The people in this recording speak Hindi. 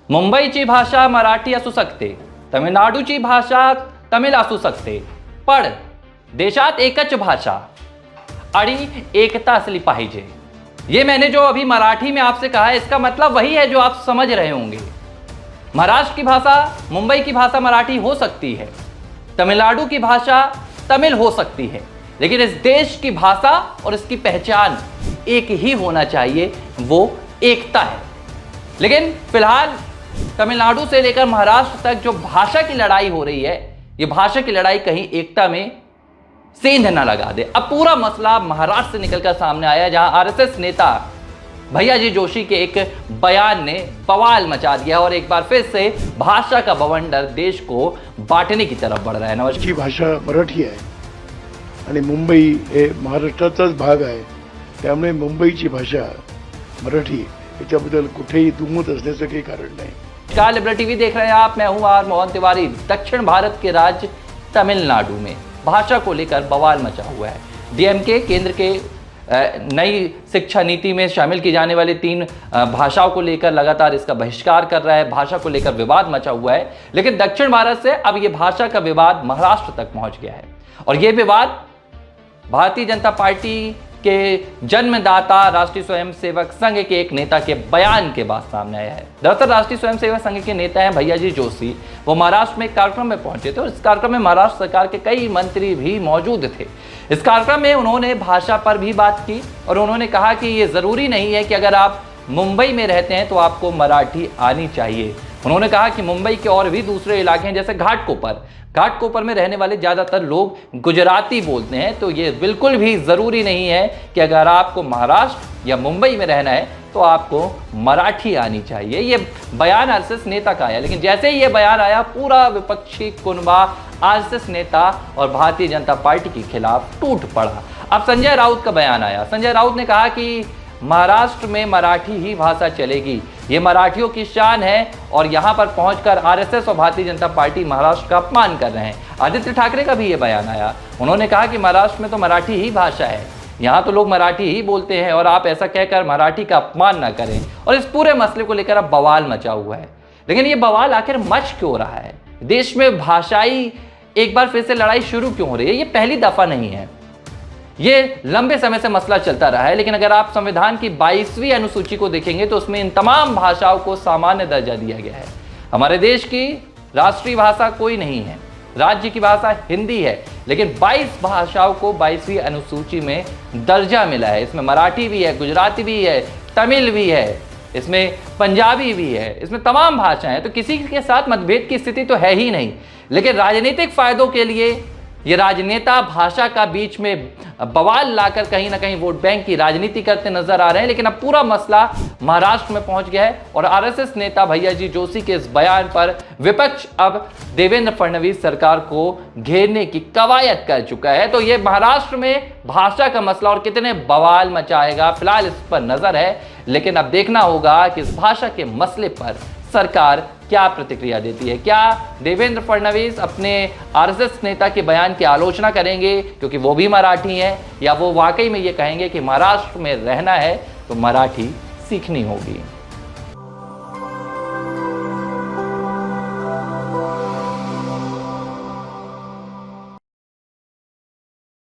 मुंबईची भाषा मराठी असू शकते, तमिळनाडूची भाषा तमिळ असू शकते, पण देशात एकच भाषा आणि एकता असली पाहिजे। ये मैंने जो अभी मराठी में आपसे कहा है, इसका मतलब वही है जो आप समझ रहे होंगे। महाराष्ट्र की भाषा, मुंबई की भाषा मराठी हो सकती है, तमिलनाडु की भाषा तमिल हो सकती है, लेकिन इस देश की भाषा और इसकी पहचान एक ही होना चाहिए, वो एकता है। लेकिन फिलहाल तमिलनाडु से लेकर महाराष्ट्र तक जो भाषा की लड़ाई हो रही है, ये भाषा की लड़ाई कहीं एकता में सेंध न लगा दे। अब पूरा मसला महाराष्ट्र से निकलकर सामने आया, जहां आरएसएस नेता भैया जी जोशी के एक बयान ने बवाल मचा दिया और एक बार फिर से भाषा का बवंडर देश को बांटने की तरफ बढ़ रहा है। नमस्कार। भाषा मराठी आहे आणि मुंबई हे महाराष्ट्राचाच भाग आहे, त्यामुळे मुंबईची भाषा मराठी याच्याबद्दल कुठेही दुमत असण्याचं काही कारण नाही। नमस्कार, लिबरल टीवी देख रहे हैं आप, मैं हूं आर मोहन तिवारी। दक्षिण भारत के राज्य तमिलनाडु में भाषा को लेकर बवाल मचा हुआ है। डीएमके केंद्र के नई शिक्षा नीति में शामिल की जाने वाली 3 भाषाओं को लेकर लगातार इसका बहिष्कार कर रहा है, भाषा को लेकर विवाद मचा हुआ है। लेकिन दक्षिण भारत से अब ये भाषा का विवाद महाराष्ट्र तक पहुंच गया है और ये विवाद भारतीय जनता पार्टी के जन्मदाता राष्ट्रीय स्वयंसेवक संघ के एक नेता के बयान के बाद सामने आया है। दरअसल राष्ट्रीय स्वयंसेवक संघ के नेता हैं भैया जी जोशी, वो महाराष्ट्र में एक कार्यक्रम में पहुंचे थे और इस कार्यक्रम में महाराष्ट्र सरकार के कई मंत्री भी मौजूद थे। इस कार्यक्रम में उन्होंने भाषा पर भी बात की और उन्होंने कहा कि ये जरूरी नहीं है कि अगर आप मुंबई में रहते हैं तो आपको मराठी आनी चाहिए। उन्होंने कहा कि मुंबई के और भी दूसरे इलाके हैं, जैसे घाटकोपर में रहने वाले ज़्यादातर लोग गुजराती बोलते हैं, तो ये बिल्कुल भी ज़रूरी नहीं है कि अगर आपको महाराष्ट्र या मुंबई में रहना है तो आपको मराठी आनी चाहिए। ये बयान आरएसएस नेता का आया, लेकिन जैसे ही ये बयान आया, पूरा विपक्षी कुनबा आरएसएस नेता और भारतीय जनता पार्टी के खिलाफ टूट पड़ा। अब संजय राउत का बयान आया। संजय राउत ने कहा कि महाराष्ट्र में मराठी ही भाषा चलेगी, ये मराठियों की शान है और यहाँ पर पहुंचकर आरएसएस और भारतीय जनता पार्टी महाराष्ट्र का अपमान कर रहे हैं। आदित्य ठाकरे का भी ये बयान आया। उन्होंने कहा कि महाराष्ट्र में तो मराठी ही भाषा है, यहाँ तो लोग मराठी ही बोलते हैं और आप ऐसा कहकर मराठी का अपमान ना करें। और इस पूरे मसले को लेकर अब बवाल मचा हुआ है। लेकिन ये बवाल आखिर मच क्यों रहा है? देश में भाषाई एक बार फिर से लड़ाई शुरू क्यों हो रही है? ये पहली दफा नहीं है, ये लंबे समय से मसला चलता रहा है। लेकिन अगर आप संविधान की 22वीं अनुसूची को देखेंगे तो उसमें इन तमाम भाषाओं को सामान्य दर्जा दिया गया है। हमारे देश की राष्ट्रीय भाषा कोई नहीं है, राज्य की भाषा हिंदी है, लेकिन 22 भाषाओं को 22वीं अनुसूची में दर्जा मिला है। इसमें मराठी भी है, गुजराती भी है, तमिल भी है, इसमें पंजाबी भी है, इसमें तमाम भाषाएं हैं। तो किसी के साथ मतभेद की स्थिति तो है ही नहीं, लेकिन राजनीतिक फायदों के लिए ये राजनेता भाषा का बीच में बवाल लाकर कहीं ना कहीं वोट बैंक की राजनीति करते नजर आ रहे हैं। लेकिन अब पूरा मसला महाराष्ट्र में पहुंच गया है और आरएसएस नेता भैया जी जोशी के इस बयान पर विपक्ष अब देवेंद्र फडणवीस सरकार को घेरने की कवायद कर चुका है। तो ये महाराष्ट्र में भाषा का मसला और कितने बवाल मचाएगा, फिलहाल इस पर नजर है। लेकिन अब देखना होगा कि इस भाषा के मसले पर सरकार क्या प्रतिक्रिया देती है। क्या देवेंद्र फडणवीस अपने आरएसएस नेता के बयान की आलोचना करेंगे क्योंकि वो भी मराठी हैं, या वो वाकई में ये कहेंगे कि महाराष्ट्र में रहना है तो मराठी सीखनी होगी?